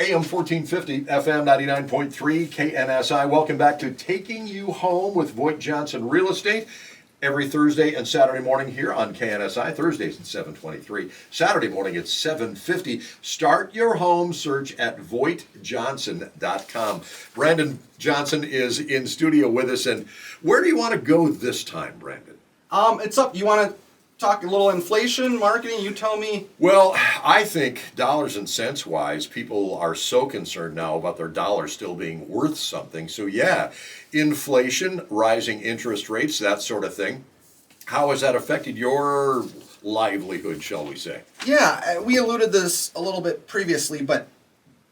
AM 1450, FM 99.3, KNSI. Welcome back to Taking You Home with VoigtJohnson Real Estate. Every Thursday and Saturday morning here on KNSI. Thursdays at 7:23. Saturday morning at 7:50. Start your home search at VoigtJohnson.com. Brandon Johnson is in studio with us. And where do you want to go this time, Brandon? It's up. You want to talk a little inflation, marketing? You tell me. Well, I think dollars and cents wise, people are so concerned now about their dollar still being worth something. So yeah, inflation, rising interest rates, that sort of thing. How has that affected your livelihood, shall we say? Yeah, we alluded this a little bit previously, but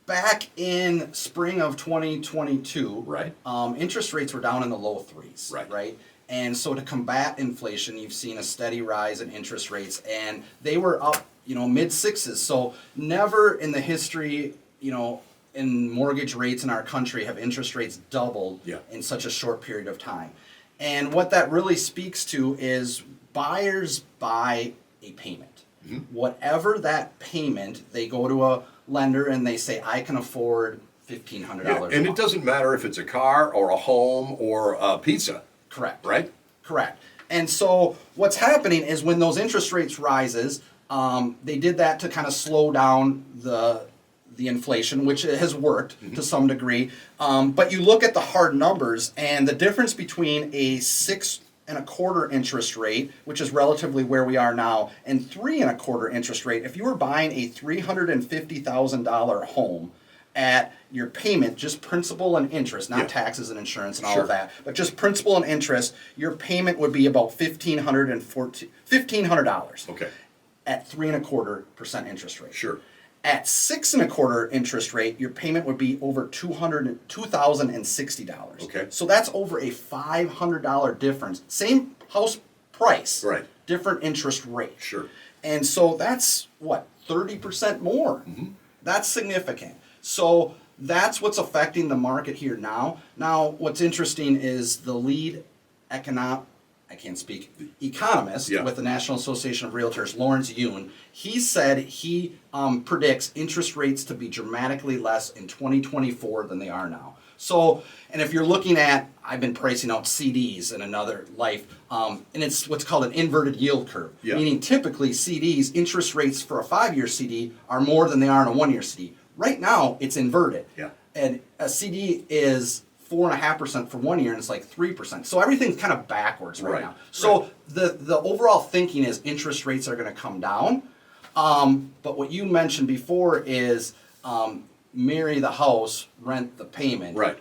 back in spring of 2022, Right. Interest rates were down in the low threes, Right. right? And so to combat inflation, you've seen a steady rise in interest rates, and they were up, mid sixes. So never in the history, in mortgage rates in our country have interest rates doubled in such a short period of time. And what that really speaks to is buyers buy a payment. Mm-hmm. Whatever that payment, they go to a lender and they say, I can afford $1,500 a month. And it doesn't matter if it's a car or a home or a pizza. Correct. Right? Correct. And so what's happening is when those interest rates rises, they did that to kind of slow down the inflation, which has worked to some degree. But you look at the hard numbers, and the difference between a 6.25% interest rate, which is relatively where we are now, and 3.25% interest rate. If you were buying a $350,000 home at your payment, just principal and interest, not taxes and insurance and all of that, but just principal and interest, your payment would be about $1,500. Okay. At 3.25% interest rate. Sure. At 6.25% interest rate, your payment would be over $2,060. Okay. So that's over a $500 difference. Same house price. Right. Different interest rate. Sure. And so that's 30% more. Mm-hmm. That's significant. So that's what's affecting the market here now. Now, what's interesting is the lead economist with the National Association of Realtors, Lawrence Yun. He said he predicts interest rates to be dramatically less in 2024 than they are now. So, and if you're looking at, I've been pricing out CDs in another life, and it's what's called an inverted yield curve, meaning typically CDs, interest rates for a 5-year CD are more than they are in a 1-year CD. Right now, it's inverted. Yeah. And a CD is 4.5% for 1 year, and it's like 3%. So everything's kind of backwards right now. So the overall thinking is interest rates are going to come down. But what you mentioned before is marry the house, rent the payment. Right.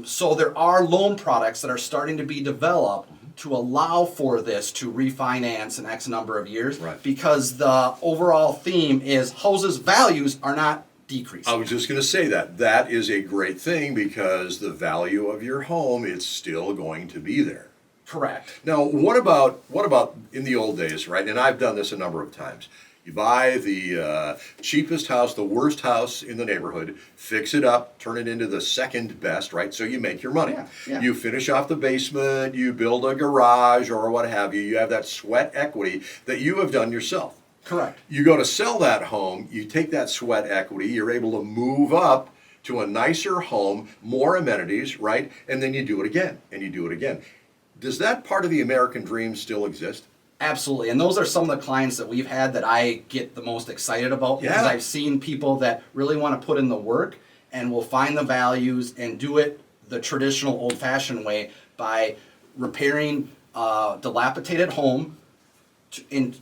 So there are loan products that are starting to be developed to allow for this to refinance in X number of years, because the overall theme is houses' values are not decreasing. I was just going to say that. That is a great thing because the value of your home is still going to be there. Correct. Now, what about in the old days, right? And I've done this a number of times. You buy the cheapest house, the worst house in the neighborhood, fix it up, turn it into the second best, right? So you make your money. Yeah. You finish off the basement, you build a garage or what have you. You have that sweat equity that you have done yourself. Correct. You go to sell that home, you take that sweat equity, you're able to move up to a nicer home, more amenities, right? And then you do it again, and you do it again. Does that part of the American dream still exist? Absolutely. And those are some of the clients that we've had that I get the most excited about, because I've seen people that really want to put in the work and will find the values and do it the traditional old-fashioned way by repairing a dilapidated home.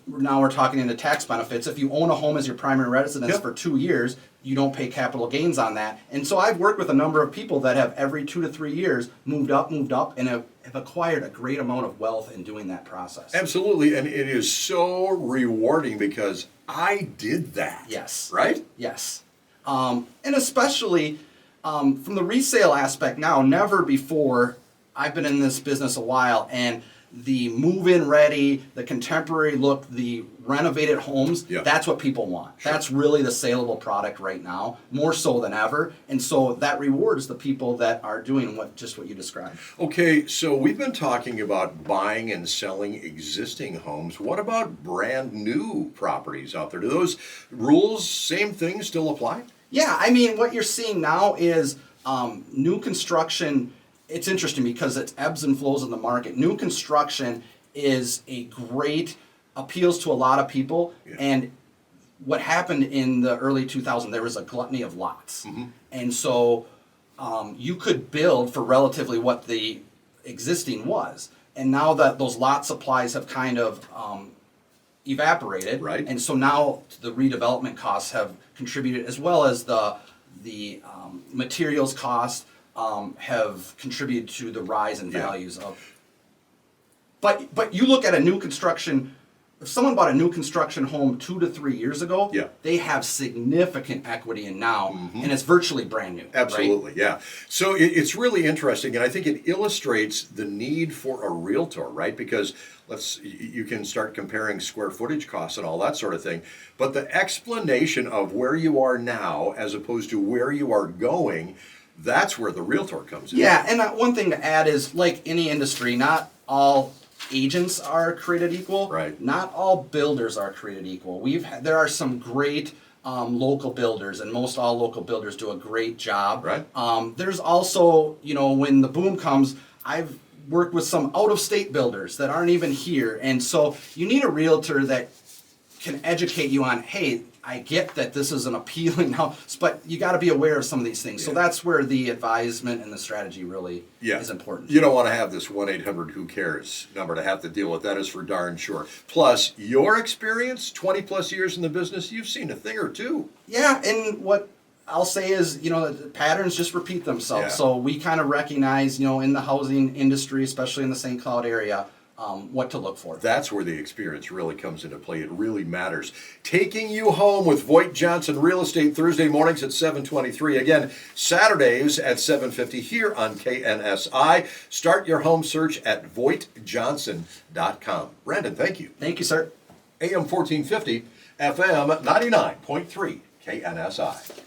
Now we're talking into tax benefits. If you own a home as your primary residence for 2 years, you don't pay capital gains on that. And so I've worked with a number of people that have every 2 to 3 years moved up, and have acquired a great amount of wealth in doing that process. Absolutely. And it is so rewarding because I did that. Yes. Right? Yes. And especially from the resale aspect now, never before, I've been in this business a while, and the move-in ready, the contemporary look, the renovated homes, that's what people want. Sure. That's really the saleable product right now, more so than ever. And so that rewards the people that are doing what you described. Okay, so we've been talking about buying and selling existing homes. What about brand new properties out there? Do those rules, same things, still apply? Yeah, I mean, what you're seeing now is new construction. It's interesting because it ebbs and flows in the market. New construction is a great, appeals to a lot of people. Yeah. And what happened in the early 2000s, there was a gluttony of lots. And so you could build for relatively what the existing was. And now that those lot supplies have kind of evaporated, Right. and so now the redevelopment costs have contributed, as well as the materials costs have contributed to the rise in values of. But you look at a new construction. If someone bought a new construction home 2 to 3 years ago, they have significant equity in now, and it's virtually brand new. Absolutely, right? yeah. So it's really interesting, and I think it illustrates the need for a realtor, right? Because you can start comparing square footage costs and all that sort of thing, but the explanation of where you are now as opposed to where you are going, that's where the realtor comes in. Yeah, and one thing to add is, like any industry, not all agents are created equal. Right. Not all builders are created equal. There are some great local builders, and most all local builders do a great job. Right. There's also, when the boom comes, I've worked with some out-of-state builders that aren't even here, and so you need a realtor that can educate you on, hey, I get that this is an appealing house, but you got to be aware of some of these things. So that's where the advisement and the strategy really is important. You don't want to have this 1-800-WHO-CARES number to have to deal with. That is for darn sure. Plus, your experience, 20 plus years in the business, you've seen a thing or two. Yeah, and what I'll say is, the patterns just repeat themselves. Yeah. So we kind of recognize, in the housing industry, especially in the St. Cloud area, what to look for. That's where the experience really comes into play. It really matters. Taking you home with VoigtJohnson Real Estate, Thursday mornings at 7:23. Again, Saturdays at 7:50 here on KNSI. Start your home search at VoigtJohnson.com. Brandon, thank you. Thank you, sir. AM 1450, FM 99.3, KNSI.